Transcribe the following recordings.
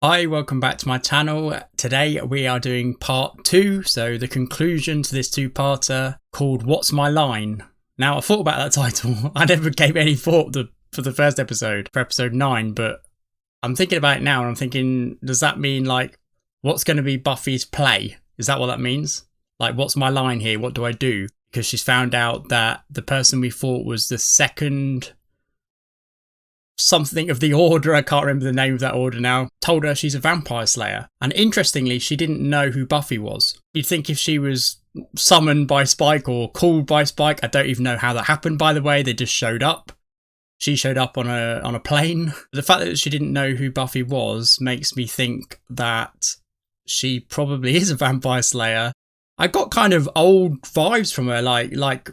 Hi, welcome back to my channel. Today we are doing part 2, so the conclusion to this two-parter called What's My Line? Now I thought about that title. I never gave any thought for the first episode, for episode 9, but I'm thinking about it now and I'm thinking, does that mean like, what's going to be Buffy's play? Is that what that means? Like, what's my line here? What do I do? Because she's found out that the person we thought was the second something of the order, I can't remember the name of that order now, told her she's a vampire slayer. And interestingly, she didn't know who Buffy was. You'd think if she was summoned by Spike or called by Spike, I don't even know how that happened, by the way, they just showed up. She showed up on a plane. The fact that she didn't know who Buffy was makes me think that she probably is a vampire slayer. I got kind of old vibes from her, like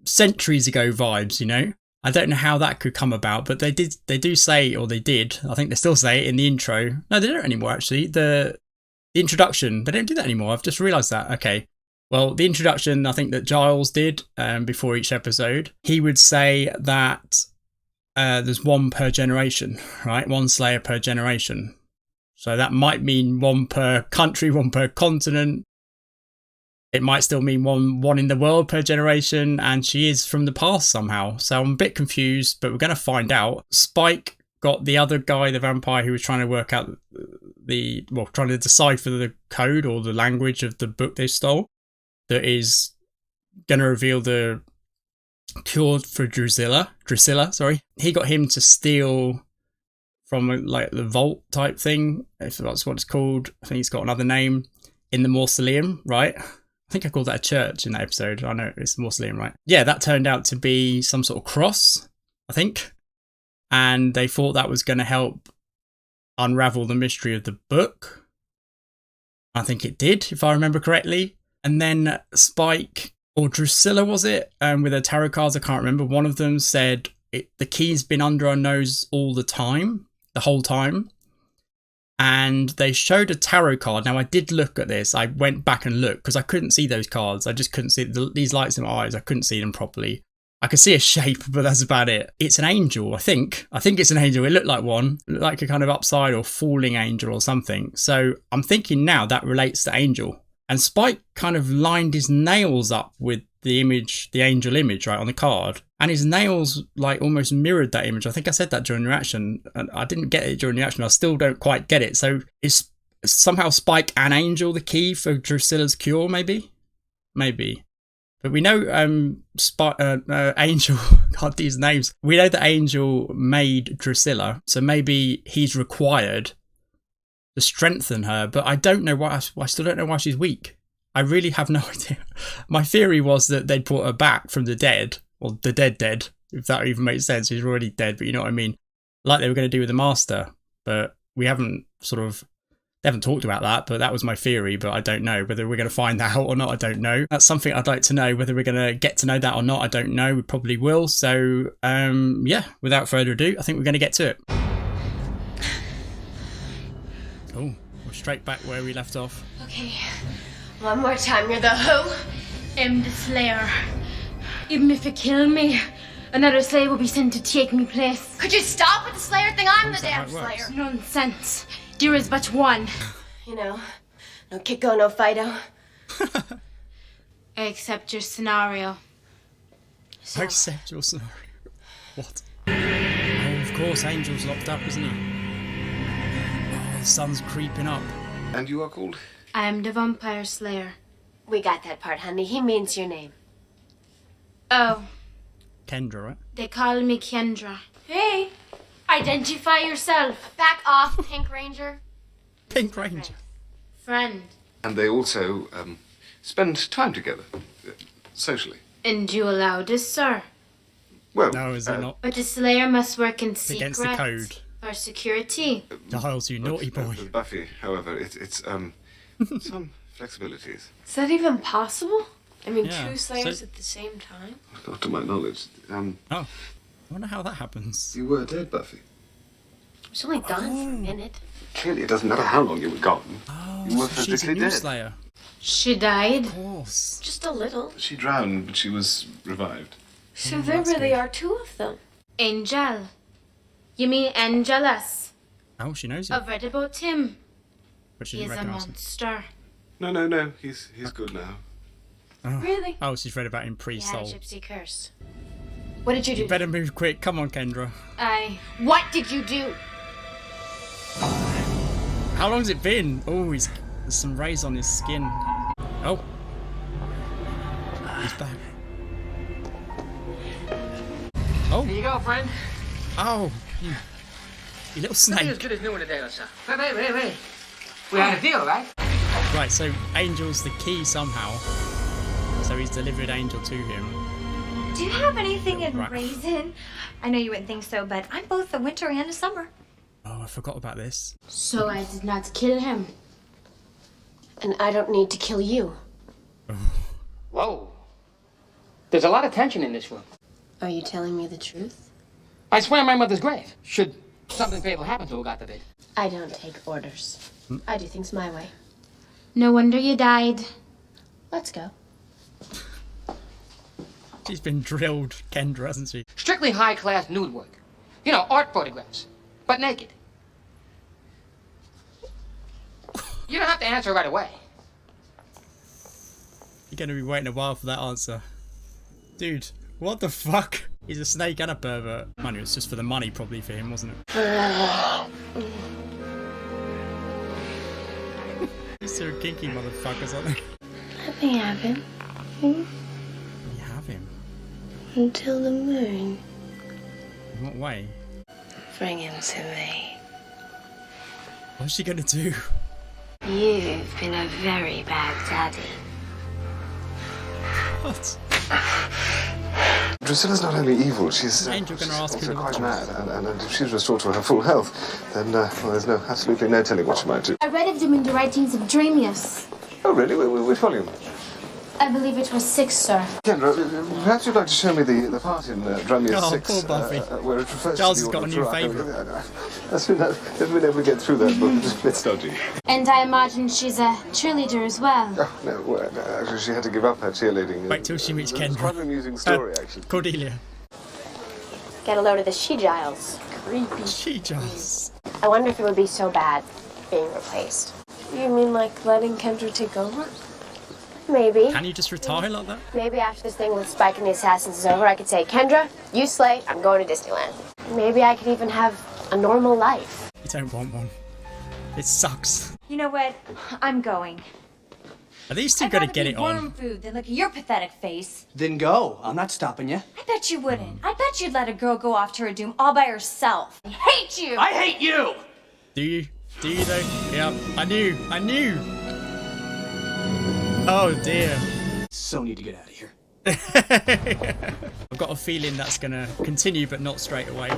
centuries ago vibes, you know? I don't know how that could come about, but they do say, or they did, I think they still say it in the intro. No, they don't anymore, actually. The introduction, they don't do that anymore. I've just realised that. Okay. Well, the introduction, I think that Giles did before each episode. He would say that there's one per generation, right? One slayer per generation. So that might mean one per country, one per continent. It might still mean one in the world per generation, and she is from the past somehow. So I'm a bit confused, but we're going to find out. Spike got the other guy, the vampire, who was trying to work out trying to decipher the code or the language of the book they stole, that is going to reveal the cure for Drusilla. Sorry. He got him to steal from like the vault type thing, if that's what it's called. I think it's got another name, in the mausoleum, right? I think I called that a church in that episode. I know it's a mausoleum, right? Yeah, that turned out to be some sort of cross, I think. And they thought that was going to help unravel the mystery of the book. I think it did, if I remember correctly. And then Spike, or Drusilla was it? With her tarot cards, I can't remember. One of them said the key's been under our nose all the time, the whole time. And they showed a tarot card. Now, I did look at this. I went back and looked because I couldn't see those cards. I just couldn't see these lights in my eyes. I couldn't see them properly. I could see a shape, but that's about it. It's an angel, I think. I think it's an angel. It looked like one. It looked like a kind of upside or falling angel or something. So I'm thinking now that relates to angel. And Spike kind of lined his nails up with the image, the angel image, right, on the card. And his nails like almost mirrored that image. I think I said that during the reaction. And I didn't get it during the reaction. I still don't quite get it. So is somehow Spike and Angel the key for Drusilla's cure, maybe? Maybe. But we know Angel, God, these names. We know that Angel made Drusilla. So maybe he's required to strengthen her. But I don't know why. I still don't know why she's weak. I really have no idea. My theory was that they'd brought her back from the dead. Or the dead, if that even makes sense. He's already dead, but you know what I mean? Like they were going to do with the Master. But we haven't they haven't talked about that, but that was my theory. But I don't know whether we're going to find that out or not. I don't know. That's something I'd like to know. Whether we're going to get to know that or not, I don't know. We probably will. So, yeah, without further ado, I think we're going to get to it. Oh, we're straight back where we left off. Okay, one more time. You're the who? I'm the Slayer. Even if you kill me, another Slayer will be sent to take me place. Could you stop with the Slayer thing? I'm the damn Slayer. Nonsense. There is but one. You know, no Kiko, no Fido. I accept your scenario. So. I accept your scenario. What? Oh, of course, Angel's locked up, isn't he? Oh, the sun's creeping up. And you are called? I am the Vampire Slayer. We got that part, honey. He means your name. Oh. Kendra, right? They call me Kendra. Hey, identify yourself. Back off, Pink Ranger. Pink Ranger. Friend. And they also spend time together, socially. And you allow this, sir? Well, no, is it not? But the Slayer must work in secret. Against the code. For security. Giles, you naughty boy. Buffy, however, it's some flexibilities. Is that even possible? I mean, Yeah, two Slayers at the same time? Not to my knowledge. Oh, I wonder how that happens. You were dead, Buffy. I was only gone for a minute. Clearly, it doesn't matter how long you were gone. Oh, You were so she's a physically new dead. Slayer. She died. Of course. Just a little. She drowned, but she was revived. So there really are two of them. Angel. You mean Angelus? Oh, she knows it. I've read about him. But she He didn't is a recognise him. monster. No. He's good now. Really? Oh, she's read about him He had a pre-soul. gypsy curse. What did you do? You better move quick. Come on, Kendra. What did you do? How long's it been? Oh, there's some rays on his skin. Oh. He's back. Oh. Here you go, friend. Oh. You little Nothing as snake. good as new in a day or so. Wait. We had a deal, right? Right, so Angel's the key somehow. So he's delivered Angel to him. Do you have anything in Right. raisin? I know you wouldn't think so, but I'm both a winter and a summer. Oh, I forgot about this. So I did not kill him. And I don't need to kill you. Whoa. There's a lot of tension in this room. Are you telling me the truth? I swear on my mother's grave. Should something fatal happen to her, God forbid. I don't take orders. I do things my way. No wonder you died. Let's go. She's been drilled, Kendra, hasn't she? Strictly high-class nude work. You know, art photographs. But naked. You don't have to answer right away. You're going to be waiting a while for that answer. Dude, what the fuck? He's a snake and a pervert. Mind you, it's just for the money probably for him, wasn't it? These two kinky motherfuckers, aren't they? Let me have him You have him. until the moon. In what way? Bring him to me. What's she going to do? You've been a very bad daddy. What? Drusilla's not only evil, she's Angel gonna ask also who the quite victim mad. And if she's restored to her full health, then well, there's absolutely no telling what she might do. I read of them in the writings of Dramius. Oh, really? Which volume? I believe it was 6, sir. Kendra, perhaps you'd like to show me the part in Dramius Oh, 6 poor Buffy. where it refers Charles to has the got a Order new of Turok. favourite. If we never get through that book, it's a bit stodgy. And I imagine she's a cheerleader as well. Oh, no, actually, she had to give up her cheerleading. Wait till she meets It's Kendra. quite an amusing story, actually. Cordelia. Get a load of the she-giles. Creepy. She just... I wonder if it would be so bad being replaced. You mean like letting Kendra take over? Maybe. Can you just retire like that? Maybe after this thing with Spike and the Assassins is over, I could say, Kendra, you slay, I'm going to Disneyland. Maybe I could even have a normal life. You don't want one. It sucks. You know what? I'm going. Are these two I'd going rather to get be it worm on? food than look at your pathetic face. Then go. I'm not stopping you. I bet you wouldn't. I bet you'd let a girl go off to her doom all by herself. I hate you! I hate you! Do you? Do you though? Yeah, I knew. Oh dear. So need to get out of here. I've got a feeling that's going to continue, but not straight away.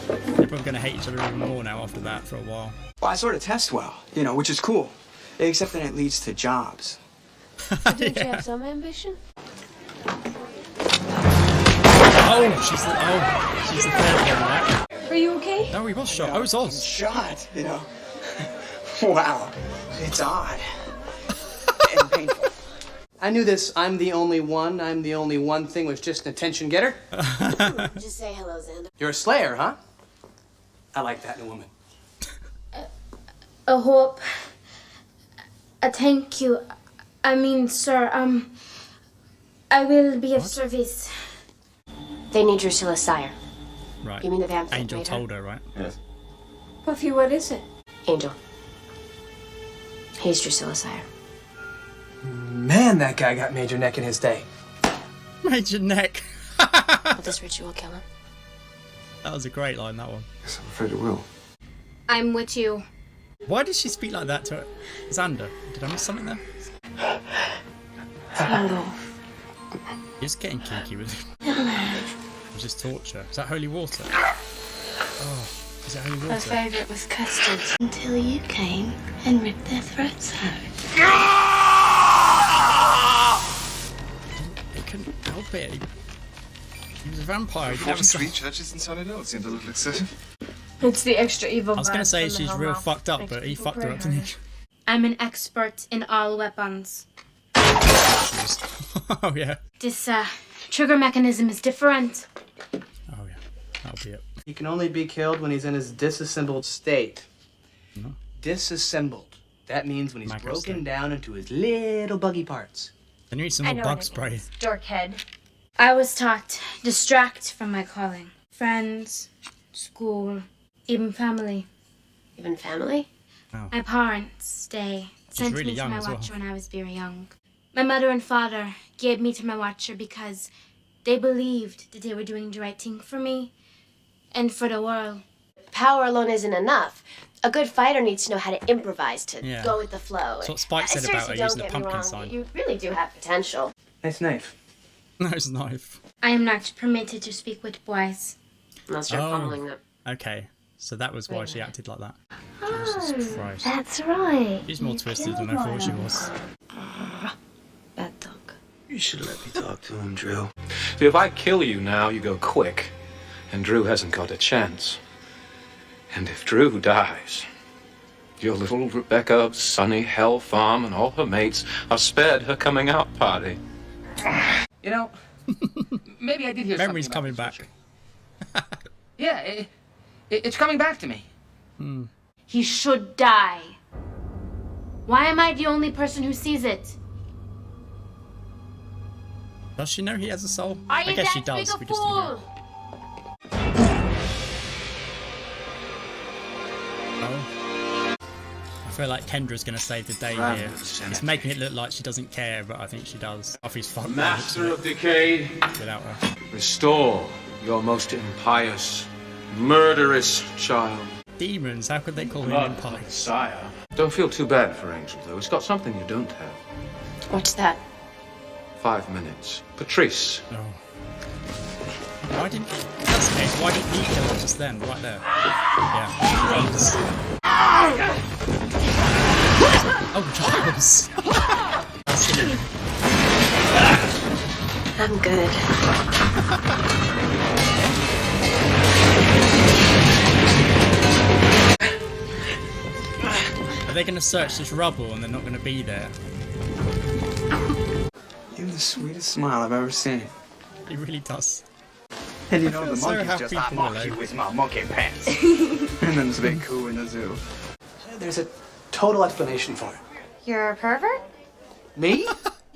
They're probably going to hate each other even more now after that for a while. Well, I sort of test well, which is cool. Except that it leads to jobs. Don't you have some ambition? Oh, she's the third one, right? Are you okay? No, he was shot. Oh, it's Oz. Shot, Wow. It's odd. And painful. I knew this I'm the only one thing was just an attention getter. Just say hello, Xander. You're a slayer, huh? I like that in a woman. A hope. A thank you. I mean, sir, I will be of service. They need Drusilla Sire. Right. You mean the vampire Angel made her? told her, right? Yes. Buffy, what is it? Angel. He's Drusilla Sire. Man, that guy got major neck in his day. Major neck. Will this ritual kill him? That was a great line, that one. Yes, I'm afraid it will. I'm with you. Why did she speak like that to Xander? Did I miss something there? Hello. He's getting kinky with it. It's just torture. Is that holy water? Oh, is it holy My water? favorite was custard. Until you came and ripped their throats out. He couldn't help it. He was a vampire. He didn't have a 43 churches in Solihull. It seemed a little excessive. It's the extra evil. I was going to say she's real fucked up, but he fucked her up, didn't he? I'm an expert in all weapons. Oh, yeah. This trigger mechanism is different. Oh, yeah. That'll be it. He can only be killed when he's in his disassembled state. Disassembled. That means when he's broken down into his little buggy parts. Can you eat some more bug spray? Dorkhead. I was taught distract from my calling. Friends, school, even family. Even family? Oh. My parents, they sent really me to young my as well. watcher when I was very young. My mother and father gave me to my watcher because they believed that they were doing the right thing for me and for the world. Power alone isn't enough. A good fighter needs to know how to improvise, to Yeah. go with the flow. That's what Spike said about her Seriously, using don't the get me pumpkin wrong, sign. You really do have potential. Nice knife. No, it's a knife. I am not permitted to speak with boys. Unless you're pummeling them. Okay, so that was why she acted like that. Oh, Jesus Christ. that's right. She's more twisted than I thought she was. Bad dog. You should let me talk to him, Drew. See, if I kill you now, you go quick, and Drew hasn't got a chance. And if Drew dies, your little Rebecca, sunny Hell Farm, and all her mates are spared her coming out party. You know, maybe I did hear Memory's something coming about this back. witcher. Yeah, it's coming back to me. He should die. Why am I the only person who sees it? Does she know he has a soul? Are I you guess that she does. big a We just don't know. fool? Oh. I feel like Kendra's gonna save the day here. It's making it look like she doesn't care, but I think she does. Buffy's fucked Master of Decay, without her. restore your most impious, murderous child. Demons, how could they call him Blood Empire? Messiah. Don't feel too bad for Angel, though. He's got something you don't have. What's that? 5 minutes. Patrice. Oh. Why didn't he? If that's the case, why didn't he kill her just then, right there? Yeah. Runs. Oh, Giles! That's silly. I'm good. Are they going to search this rubble and they're not going to be there? You have the sweetest smile I've ever seen. He really does. And you know feel the so monkeys happy just for I mock Willow. you with my monkey pants. And then it's a big coup in the zoo. There's a total explanation for it. You're a pervert? Me?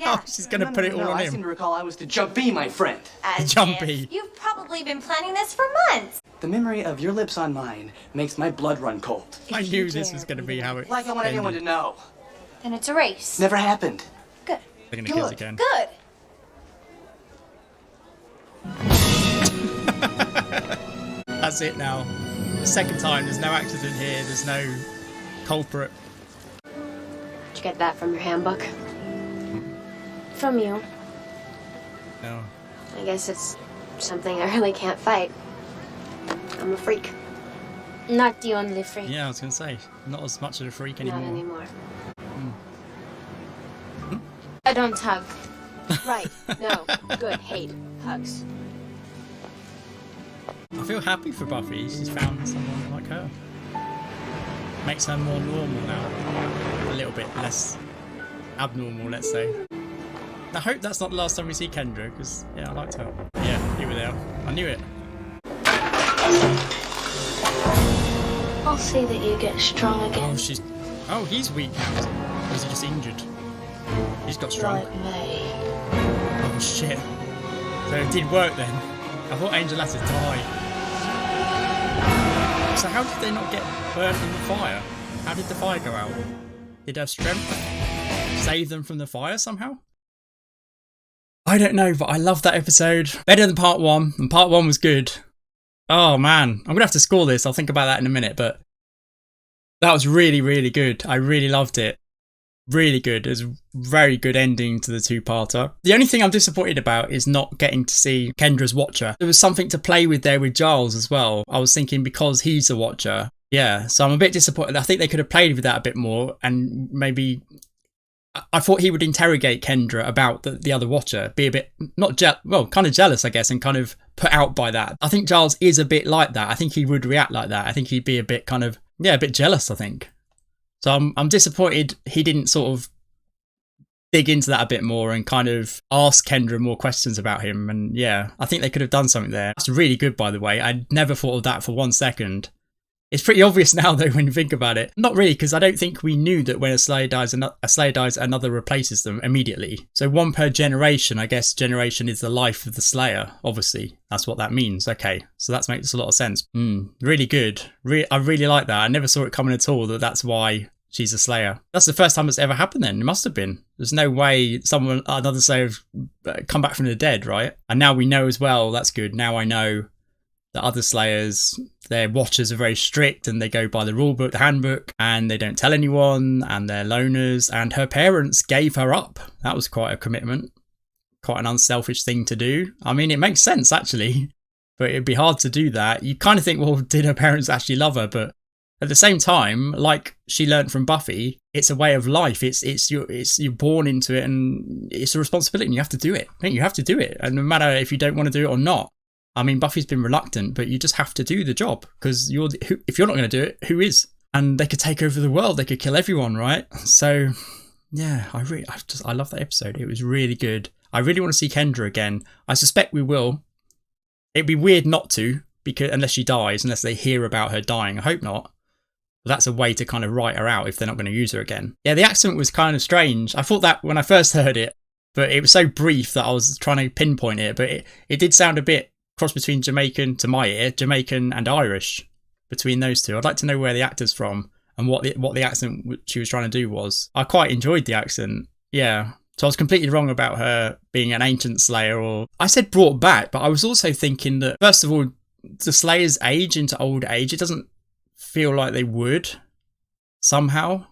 Oh, she's going to put it all on I seem him. to recall I was the jumpy, my friend. As Jumpy. if. You've probably been planning this for months. The memory of your lips on mine makes my blood run cold. I knew this was going to be how it Like I want everyone to ended. know. Then it's a race. Never happened. Good. They're going to kiss Good. again. Good. That's it now. The second time, there's no accident here, there's no culprit. Did you get that from your handbook? From you. No. I guess it's something I really can't fight. I'm a freak. Not the only freak. Yeah, I was going to say, not as much of a freak Not anymore. anymore. I don't hug. Right. No. Good. Hate. Hugs. I feel happy for Buffy, she's found someone like her. Makes her more normal now. A little bit less abnormal, let's say. I hope that's not the last time we see Kendra, because, yeah, I liked her. Yeah, here we are. I knew it. I'll see that you get strong Oh, again. Oh, he's weak now. Or is he just injured? He's got strong. Like me. Oh, shit. So it did work then. I thought Angel had to die. So how did they not get burnt in the fire? How did the fire go out? Did her strength save them from the fire somehow? I don't know, but I love that episode. Better than part one, and part one was good. Oh man, I'm going to have to score this. I'll think about that in a minute, but that was really, really good. I really loved it. Really good. It was a very good ending to the two-parter. The only thing I'm disappointed about is not getting to see Kendra's Watcher. There was something to play with there with Giles as well. I was thinking because he's a Watcher. Yeah, so I'm a bit disappointed. I think they could have played with that a bit more and maybe... I thought he would interrogate Kendra about the other Watcher, be a bit, kind of jealous, I guess, and kind of put out by that. I think Giles is a bit like that. I think he would react like that. I think he'd be a bit kind of, a bit jealous, I think. So I'm disappointed he didn't sort of dig into that a bit more and kind of ask Kendra more questions about him. And yeah, I think they could have done something there. That's really good, by the way. I never thought of that for 1 second. It's pretty obvious now, though, when you think about it. Not really, because I don't think we knew that when a Slayer dies, another replaces them immediately. So one per generation. I guess generation is the life of the Slayer, obviously. That's what that means. Okay, so that makes a lot of sense. Really good. I really like that. I never saw it coming at all, that's why she's a Slayer. That's the first time it's ever happened then. It must have been. There's no way another Slayer come back from the dead, right? And now we know as well. That's good. Now I know that other Slayers, their watchers are very strict and they go by the rule book, the handbook, and they don't tell anyone, and they're loners, and her parents gave her up. That was quite a commitment, quite an unselfish thing to do. I mean, it makes sense actually, but it'd be hard to do that. You kind of think, well, did her parents actually love her? But at the same time, like she learned from Buffy, it's a way of life. You're born into it, and it's a responsibility, and you have to do it. I think you have to do it, and no matter if you don't want to do it or not. I mean, Buffy's been reluctant, but you just have to do the job, because if you're not going to do it, who is? And they could take over the world. They could kill everyone, right? So, yeah, I love that episode. It was really good. I really want to see Kendra again. I suspect we will. It'd be weird not to, because unless she dies, unless they hear about her dying. I hope not. But that's a way to kind of write her out if they're not going to use her again. Yeah, the accent was kind of strange. I thought that when I first heard it, but it was so brief that I was trying to pinpoint it. But it did sound a bit cross between Jamaican, to my ear, Jamaican and Irish, between those two. I'd like to know where the actor's from and what the accent she was trying to do was. I quite enjoyed the accent. Yeah. So I was completely wrong about her being an ancient Slayer, or I said brought back, but I was also thinking that, first of all, the Slayers age into old age. It doesn't feel like they would somehow,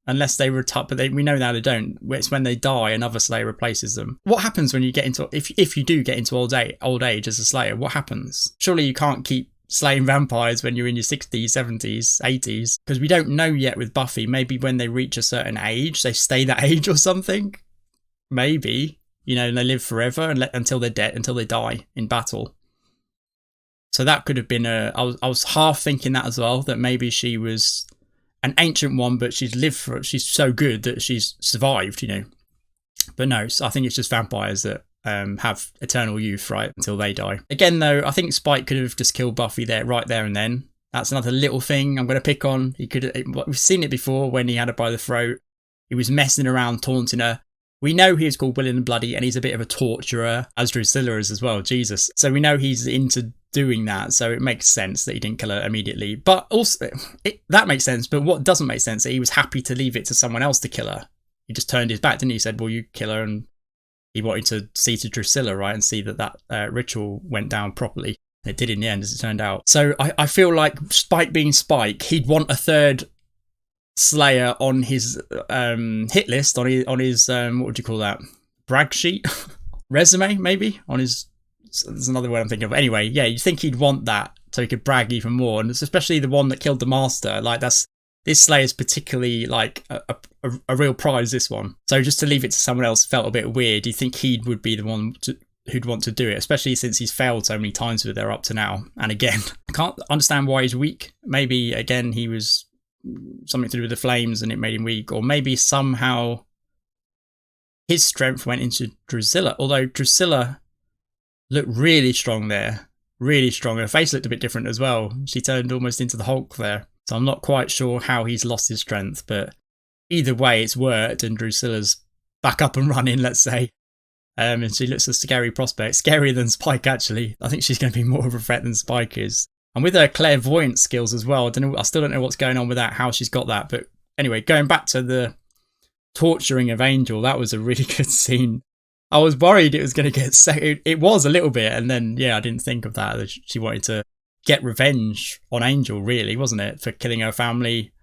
unless they retire, but we know now they don't. It's when they die, another Slayer replaces them. What happens when you get into, if you do get into old age as a Slayer, what happens? Surely you can't keep slaying vampires when you're in your 60s, 70s, 80s, because we don't know yet with Buffy. Maybe when they reach a certain age, they stay that age or something. Maybe, and they live forever until they're dead, until they die in battle. So that could have been I was half thinking that as well, that maybe she was an ancient one, but she's so good that she's survived, But no, I think it's just vampires that have eternal youth, right, until they die. Again, though, I think Spike could have just killed Buffy right there and then. That's another little thing I'm going to pick on. We've seen it before when he had her by the throat. He was messing around, taunting her. We know he is called Willing and Bloody, and he's a bit of a torturer, as Drusilla is as well, Jesus. So we know he's into doing that, so it makes sense that he didn't kill her immediately. But also, that makes sense, but what doesn't make sense is that he was happy to leave it to someone else to kill her. He just turned his back, didn't he? He said, well, you kill her, and he wanted to see to Drusilla, right, and see that ritual went down properly. It did in the end, as it turned out. So I feel like Spike being Spike, he'd want a third Slayer on his hit list, on his what would you call that, brag sheet, resume, maybe, on his, there's another word I'm thinking of. Anyway, yeah, you think he'd want that so he could brag even more, and it's especially the one that killed the master. Like, this Slayer's particularly like a real prize, this one. So just to leave it to someone else felt a bit weird. You think he would be the one who'd want to do it, especially since he's failed so many times with her up to now. And again, I can't understand why he's weak. Maybe again he was something to do with the flames and it made him weak, or maybe somehow his strength went into Drusilla, although Drusilla looked really strong there, really strong. Her face looked a bit different as well. She turned almost into the Hulk there, so I'm not quite sure how he's lost his strength, but either way it's worked and Drusilla's back up and running, let's say. And she looks a scary prospect, scarier than Spike actually. I think she's going to be more of a threat than Spike is. And with her clairvoyant skills as well, I still don't know what's going on with that, how she's got that. But anyway, going back to the torturing of Angel, that was a really good scene. I was worried it was going to get it was a little bit, and then, yeah, I didn't think of that she wanted to get revenge on Angel, really, wasn't it? For killing her family,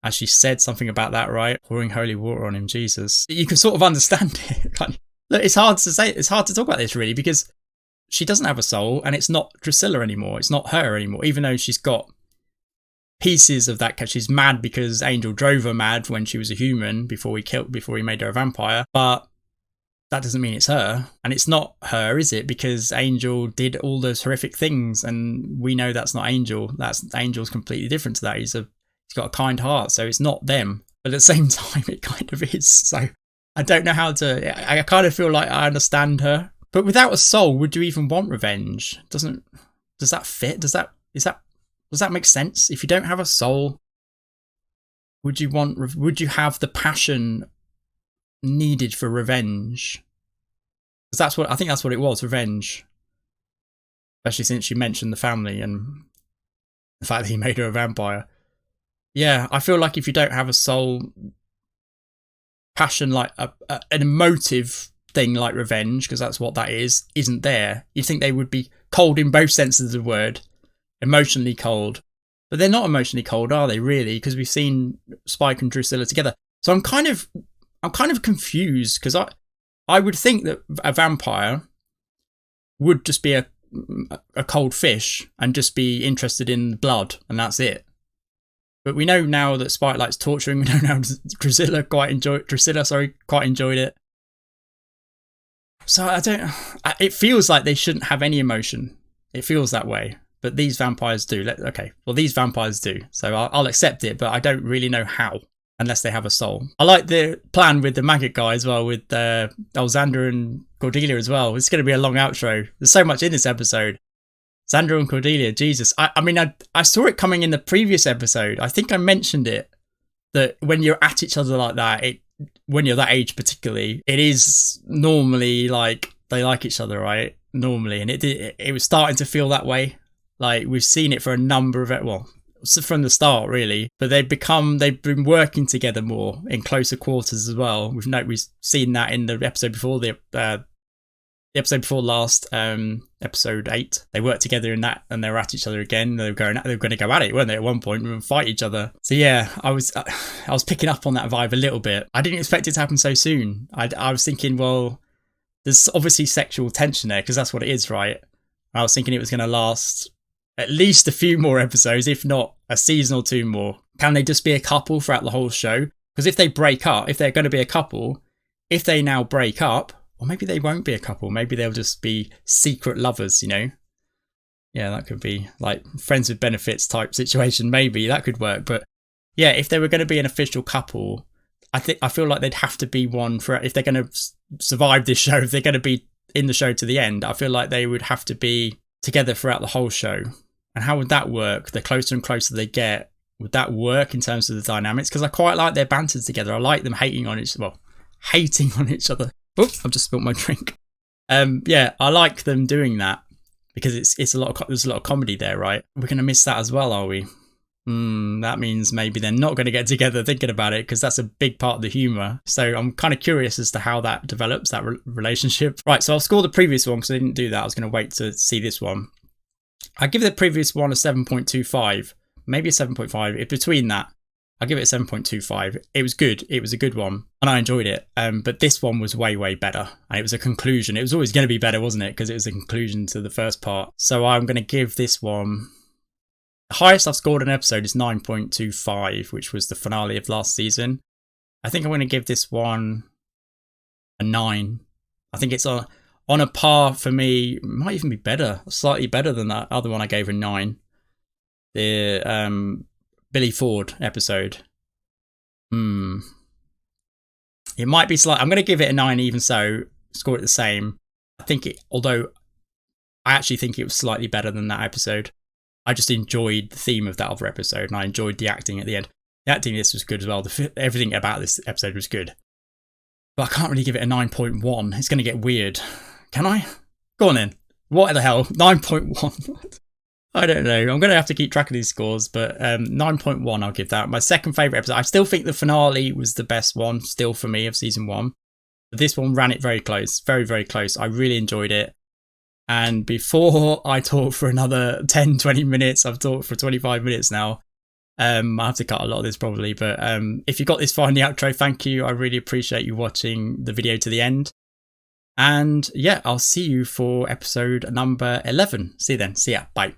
as she said something about that, right? Pouring holy water on him, Jesus. You can sort of understand it. Look, it's hard to say, it's hard to talk about this, really, because she doesn't have a soul, and it's not Drusilla anymore. It's not her anymore, even though she's got pieces of that. She's mad because Angel drove her mad when she was a human before he made her a vampire. But that doesn't mean it's her, and it's not her, is it? Because Angel did all those horrific things, and we know that's not Angel. Angel's completely different to that. He's got a kind heart, so it's not them. But at the same time, it kind of is. So I don't know how to. I kind of feel like I understand her, but without a soul, would you even want revenge? Does that fit? Does that make sense? If you don't have a soul, would you have the passion needed for revenge? Because I think that's what it was, revenge. Especially since you mentioned the family and the fact that he made her a vampire. Yeah, I feel like if you don't have a soul, passion, like an emotive thing like revenge, because that's what that is, isn't there. You think they would be cold in both senses of the word, emotionally cold. But they're not emotionally cold, are they, really? Because we've seen Spike and Drusilla together. So I'm kind of confused, because I would think that a vampire would just be a cold fish and just be interested in blood, and that's it. But we know now that Spike likes torturing. We know now Drusilla quite enjoyed it. So it feels like they shouldn't have any emotion. It feels that way. But these vampires do. These vampires do. So I'll accept it, but I don't really know how, unless they have a soul. I like the plan with the maggot guy as well, with Xander and Cordelia as well. It's going to be a long outro. There's so much in this episode. Xander and Cordelia, Jesus. I saw it coming in the previous episode. I think I mentioned it, that when you're at each other like that, when you're that age particularly, it is normally like they like each other, right? Normally. And it was starting to feel that way. Like, we've seen it for a number of, from the start, really. But they've been working together more in closer quarters as well. We've seen that in the episode before, the episode before last, episode 8. They worked together in that, and they were at each other again. They were going to go at it, weren't they? At one point, and fight each other. So yeah, I was picking up on that vibe a little bit. I didn't expect it to happen so soon. I was thinking, well, there's obviously sexual tension there, because that's what it is, right? I was thinking it was going to last at least a few more episodes, if not a season or two more. Can they just be a couple throughout the whole show? Because if they break up, if they're going to be a couple, if they now break up, or maybe they won't be a couple, maybe they'll just be secret lovers, Yeah, that could be like friends with benefits type situation. Maybe that could work. But yeah, if they were going to be an official couple, I feel like they'd have to be one for, if they're going to survive this show, if they're going to be in the show to the end, I feel like they would have to be together throughout the whole show. And how would that work? The closer and closer they get, would that work in terms of the dynamics? Because I quite like their banter together. I like them hating on each other. Oh, I've just spilled my drink. Yeah, I like them doing that, because there's a lot of comedy there, right? We're going to miss that as well, are we? That means maybe they're not going to get together, thinking about it, because that's a big part of the humour. So I'm kind of curious as to how that develops, that relationship. Right, so I'll score the previous one, because I didn't do that. I was going to wait to see this one. I give the previous one a 7.25, maybe a 7.5. Between that, I'll give it a 7.25. It was good. It was a good one, and I enjoyed it. But this one was way, way better. And it was a conclusion. It was always going to be better, wasn't it? Because it was a conclusion to the first part. So I'm going to give this one... The highest I've scored an episode is 9.25, which was the finale of last season. I think I'm going to give this one a 9. I think it's on a par for me. It might even be better, slightly better than that other one I gave a 9. The Billy Ford episode. It might be slight. I'm going to give it a 9 even so. Score it the same. Although I actually think it was slightly better than that episode. I just enjoyed the theme of that other episode, and I enjoyed the acting at the end. The acting in this was good as well. Everything about this episode was good. But I can't really give it a 9.1. It's going to get weird. Can I? Go on then. What the hell? 9.1? I don't know. I'm going to have to keep track of these scores, but 9.1 I'll give that. My second favourite episode. I still think the finale was the best one, still for me, of season 1. But this one ran it very close. Very, very close. I really enjoyed it. And before I talk for another 10, 20 minutes, I've talked for 25 minutes now. I have to cut a lot of this probably, but if you got this far in the outro, thank you. I really appreciate you watching the video to the end. And yeah, I'll see you for episode number 11. See you then. See ya. Bye.